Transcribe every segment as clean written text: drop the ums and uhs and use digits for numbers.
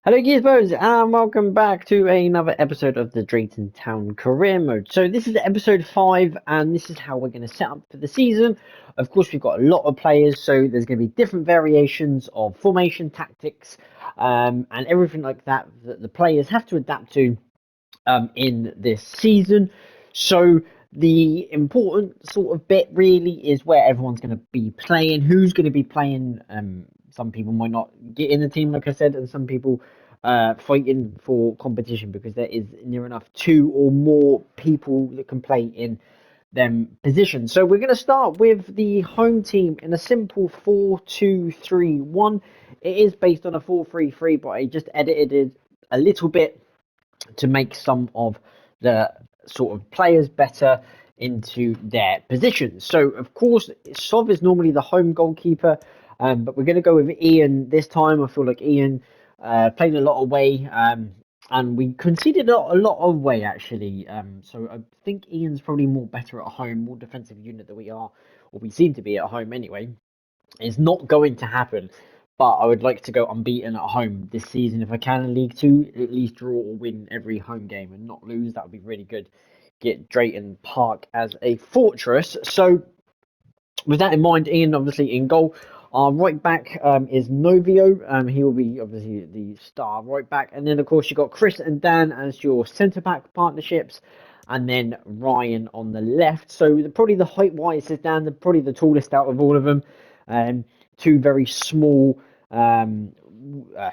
Hello, Gizmos, and welcome back to another episode of the Drayton Town Career Mode. So this is episode 5, and this is how we're going to set up for the season. Of course, we've got a lot of players, so there's going to be different variations of formation, tactics, and everything like that that the players have to adapt to in this season. So the important sort of bit really is where everyone's going to be playing, who's going to be playing. Some people might not get in the team, like I said, and some people fighting for competition because there is near enough two or more people that can play in them positions. So we're going to start with the home team in a simple 4-2-3-1. It is based on a 4-3-3, but I just edited it a little bit to make some of the sort of players better into their positions. So, of course, Sov is normally the home goalkeeper, but we're going to go with Ian this time. I feel like Ian played a lot away, and we conceded a lot away, actually. So, I think Ian's probably more better at home, more defensive unit than we are, or we seem to be at home anyway. It's not going to happen, but I would like to go unbeaten at home this season if I can in League Two. At least draw or win every home game and not lose. That would be really good. Get Drayton Park as a fortress. So, with that in mind, Ian obviously in goal. Our right back is Novio. He will be obviously the star right back. And then, of course, you've got Chris and Dan as your centre back partnerships. And then Ryan on the left. So, probably the height wise is Dan, probably the tallest out of all of them. Um, Two very small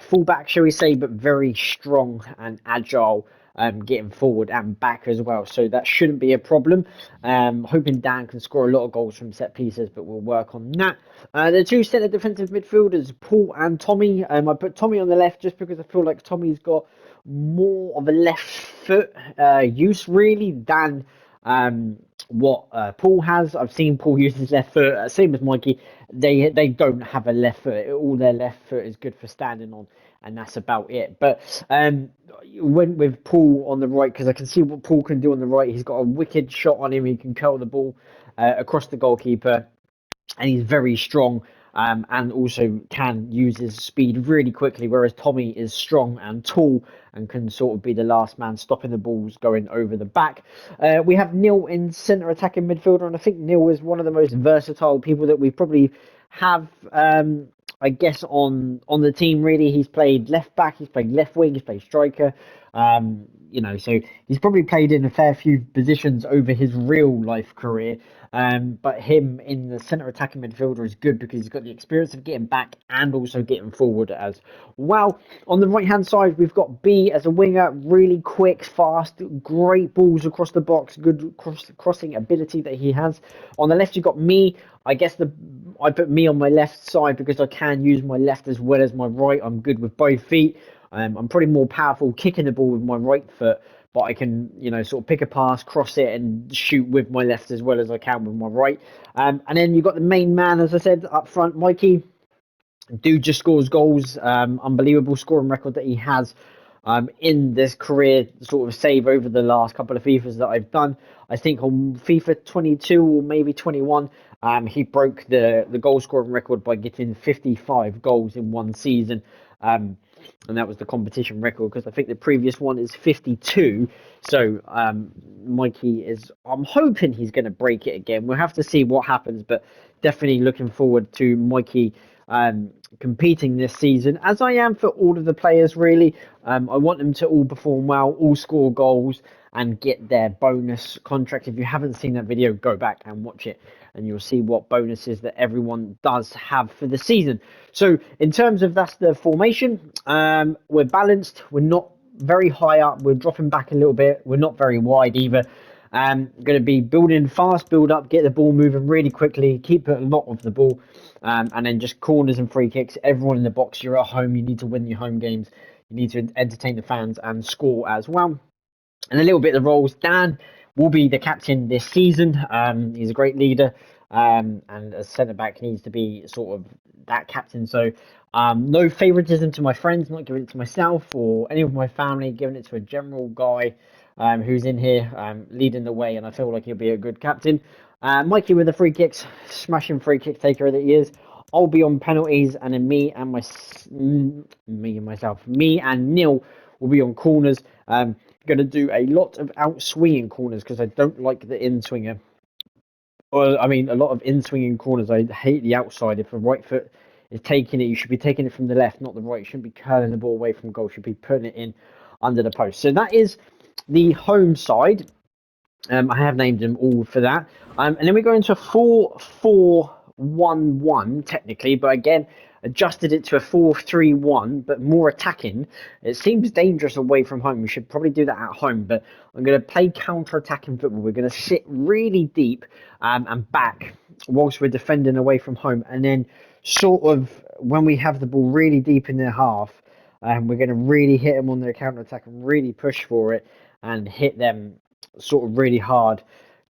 fullback, shall we say, but very strong and agile, getting forward and back as well. So that shouldn't be a problem. Hoping Dan can score a lot of goals from set pieces, but we'll work on that. The two centre defensive midfielders, Paul and Tommy. I put Tommy on the left just because I feel like Tommy's got more of a left foot use really than what Paul has. I've seen Paul use his left foot, same as Mikey. They don't have a left foot. All their left foot is good for standing on, and that's about it. But went with Paul on the right because I can see what Paul can do on the right. He's got a wicked shot on him. He can curl the ball across the goalkeeper, and he's very strong, and also can use his speed really quickly, whereas Tommy is strong and tall and can sort of be the last man stopping the balls going over the back. We have Neil in centre attacking midfielder, and I think Neil is one of the most versatile people that we probably have. I guess on the team really, he's played left back, he's played left wing, he's played striker. So he's probably played in a fair few positions over his real life career. But him in the centre attacking midfielder is good because he's got the experience of getting back and also getting forward as well. On the right hand side, we've got B as a winger, really quick, fast, great balls across the box, good crossing ability that he has. On the left, you've got me. I guess I put me on my left side because I can use my left as well as my right. I'm good with both feet. I'm probably more powerful kicking the ball with my right foot, but I can, sort of pick a pass, cross it, and shoot with my left as well as I can with my right. And then you've got the main man, as I said, up front, Mikey. Dude just scores goals. Unbelievable scoring record that he has in this career, sort of save over the last couple of FIFAs that I've done. I think on FIFA 22 or maybe 21, he broke the goal scoring record by getting 55 goals in one season. And that was the competition record because I think the previous one is 52. So Mikey is, I'm hoping he's going to break it again. We'll have to see what happens, but definitely looking forward to Mikey competing this season, as I am for all of the players really. I want them to all perform well, all score goals, and get their bonus contract. If you haven't seen that video, go back and watch it, and you'll see what bonuses that everyone does have for the season. So in terms of that's the formation, we're balanced. We're not very high up. We're dropping back a little bit. We're not very wide either. Going to be building fast, build up, get the ball moving really quickly, keep a lot of the ball, and then just corners and free kicks. Everyone in the box, you're at home, you need to win your home games, you need to entertain the fans and score as well. And a little bit of the roles. Dan will be the captain this season. He's a great leader, and as centre back needs to be sort of that captain. So no favouritism to my friends, not giving it to myself or any of my family, giving it to a general guy who's in here leading the way, and I feel like he'll be a good captain. Mikey with the free kicks, smashing free kick taker that he is. I'll be on penalties, and then me and Neil will be on corners. Going to do a lot of out swinging corners because I don't like the in swinger. Well, I mean, a lot of in swinging corners. I hate the outside. If a right foot is taking it, you should be taking it from the left, not the right. You shouldn't be curling the ball away from goal. You should be putting it in under the post. So that is the home side. I have named them all for that. And then we go into a 4-4-1-1 technically, but again, adjusted it to a 4-3-1, but more attacking. It seems dangerous away from home. We should probably do that at home, but I'm going to play counter-attacking football. We're going to sit really deep and back whilst we're defending away from home. And then sort of when we have the ball really deep in their half, we're going to really hit them on their counter-attack and really push for it and hit them sort of really hard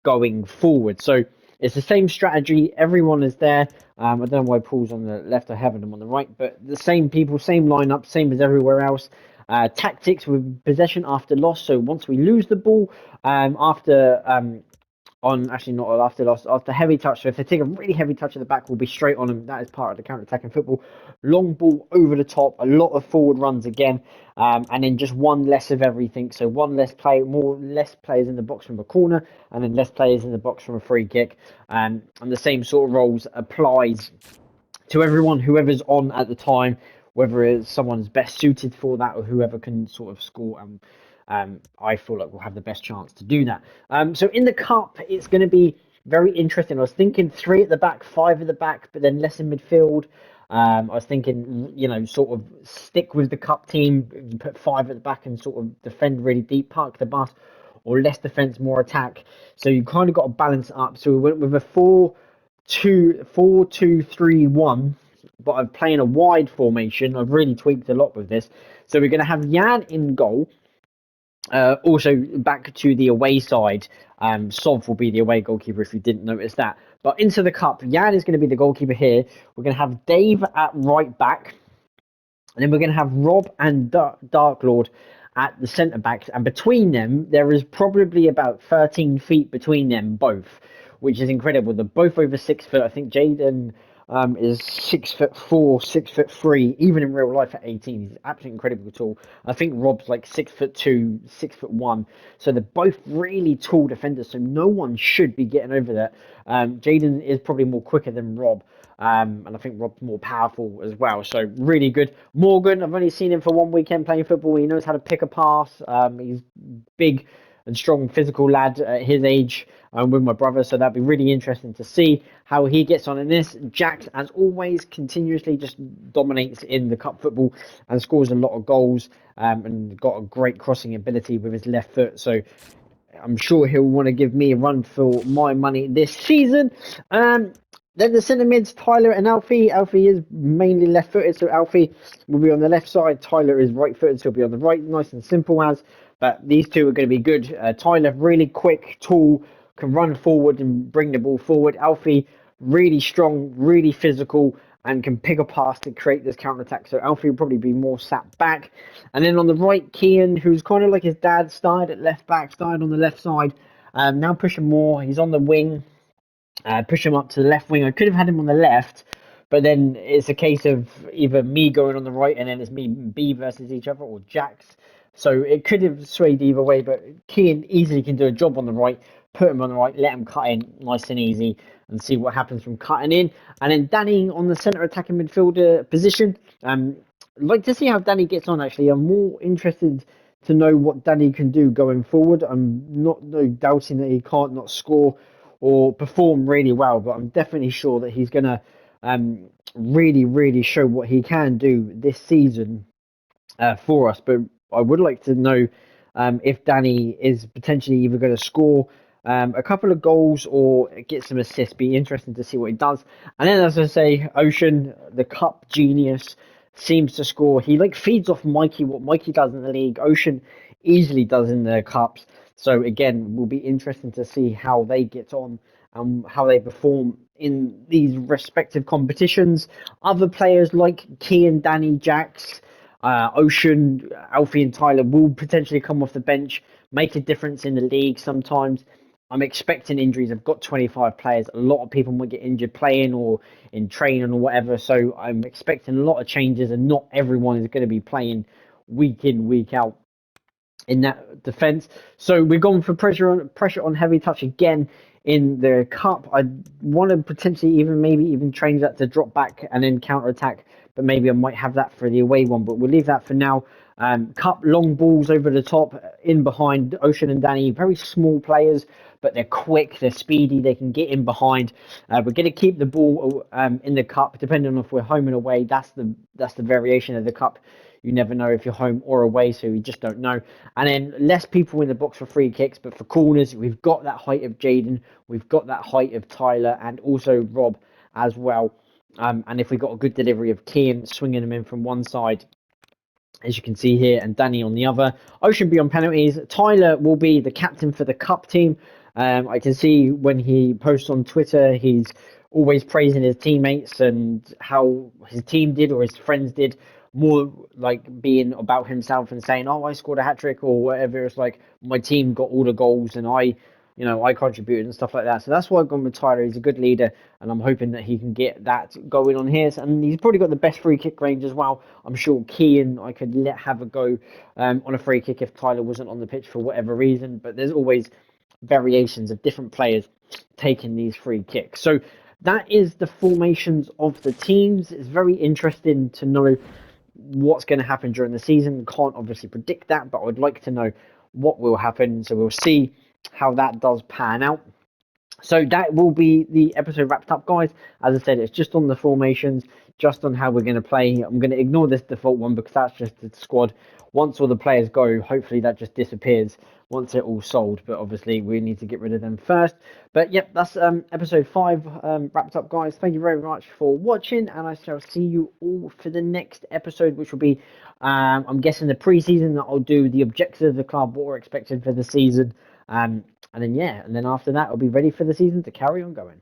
going forward. So it's the same strategy. Everyone is there. I don't know why Paul's on the left. I have them on the right, but the same people, same lineup, same as everywhere else. Tactics with possession after loss. So once we lose the ball, after on actually not after loss, after heavy touch. So if they take a really heavy touch at the back, we'll be straight on them. That is part of the counter-attacking football. Long ball over the top, a lot of forward runs again, and then just one less of everything. So one less less players in the box from a corner, and then less players in the box from a free kick. And the same sort of roles applies to everyone, whoever's on at the time, whether it's someone's best suited for that or whoever can sort of score. I feel like we'll have the best chance to do that. So in the cup, it's going to be very interesting. I was thinking 3 at the back, 5 at the back, but then less in midfield. I was thinking, sort of stick with the cup team, put 5 at the back and sort of defend really deep, park the bus, or less defense, more attack. So you kind of got to balance it up. So we went with a 4-2-3-1, but I'm playing a wide formation. I've really tweaked a lot with this. So we're going to have Jan in goal. Also, back to the away side, Sov will be the away goalkeeper if you didn't notice that. But into the cup, Jan is going to be the goalkeeper here. We're going to have Dave at right back. And then we're going to have Rob and Dark Lord at the centre backs. And between them, there is probably about 13 feet between them both, which is incredible. They're both over 6 foot. I think Jaden is 6'4", 6'3", even in real life at 18. He's absolutely incredible tall. I think Rob's like 6'2", 6'1". So they're both really tall defenders. So no one should be getting over that. Jaden is probably more quicker than Rob. And I think Rob's more powerful as well. So really good. Morgan, I've only seen him for one weekend playing football. He knows how to pick a pass. He's big and strong physical lad at his age. With my brother, so that'd be really interesting to see how he gets on in this. Jax, as always, continuously just dominates in the cup football and scores a lot of goals, and got a great crossing ability with his left foot. So I'm sure he'll want to give me a run for my money this season. Then the centre mids, Tyler and Alfie. Alfie is mainly left-footed, so Alfie will be on the left side. Tyler is right-footed, so he'll be on the right. Nice and simple as. But these two are going to be good. Tyler, really quick, tall, can run forward and bring the ball forward. Alfie, really strong, really physical, and can pick a pass to create this counter-attack. So Alfie will probably be more sat back. And then on the right, Kian, who's kind of like his dad, started at left back, started on the left side. Now pushing more. He's on the wing. Push him up to the left wing. I could have had him on the left, but then it's a case of either me going on the right and then it's me and B versus each other, or Jax. So it could have swayed either way, but Kian easily can do a job on the right, put him on the right, let him cut in nice and easy, and see what happens from cutting in. And then Danny on the centre attacking midfielder position. I'd like to see how Danny gets on, actually. I'm more interested to know what Danny can do going forward. I'm not doubting that he can't not score or perform really well, but I'm definitely sure that he's going to really, really show what he can do this season for us. But I would like to know if Danny is potentially either going to score a couple of goals or get some assists. Be interesting to see what he does. And then, as I say, Ocean, the cup genius, seems to score. He feeds off Mikey, what Mikey does in the league. Ocean easily does in the cups. So again, will be interesting to see how they get on and how they perform in these respective competitions. Other players like Kian, Danny, Jax, Ocean, Alfie and Tyler will potentially come off the bench, make a difference in the league sometimes. I'm expecting injuries. I've got 25 players. A lot of people might get injured playing or in training or whatever. So I'm expecting a lot of changes, and not everyone is going to be playing week in, week out in that defence. So we're going for pressure on heavy touch again in the cup. I want to potentially maybe even change that to drop back and then counter attack, but maybe I might have that for the away one. But we'll leave that for now. Cup long balls over the top, in behind Ocean and Danny. Very small players, but they're quick, they're speedy, they can get in behind. We're going to keep the ball in the cup, depending on if we're home and away. That's the variation of the cup. You never know if you're home or away, so we just don't know. And then less people in the box for free kicks, but for corners, we've got that height of Jaden, we've got that height of Tyler, and also Rob as well. And if we got a good delivery of Kean swinging them in from one side, as you can see here, and Danny on the other. Ocean be on penalties. Tyler will be the captain for the cup team. I can see when he posts on Twitter, he's always praising his teammates and how his team did or his friends did, more like being about himself and saying, "Oh, I scored a hat trick" or whatever. It's like my team got all the goals and I contributed and stuff like that. So that's why I've gone with Tyler. He's a good leader, and I'm hoping that he can get that going on here. And he's probably got the best free kick range as well. I'm sure Kean I could let have a go on a free kick if Tyler wasn't on the pitch for whatever reason. But there's always variations of different players taking these free kicks. So that is the formations of the teams. It's very interesting to know what's going to happen during the season. Can't obviously predict that, but I would like to know what will happen. So we'll see how that does pan out. So that will be the episode wrapped up, guys. As I said, it's just on the formations, just on how we're going to play. I'm going to ignore this default one because that's just the squad. Once all the players go, hopefully that just disappears once they're all sold. But obviously we need to get rid of them first. But yep, that's episode 5 wrapped up, guys. Thank you very much for watching, and I shall see you all for the next episode, which will be, I'm guessing, the pre-season. That I'll do the objectives of the club, what we're expecting for the season. And then after that, I'll be ready for the season to carry on going.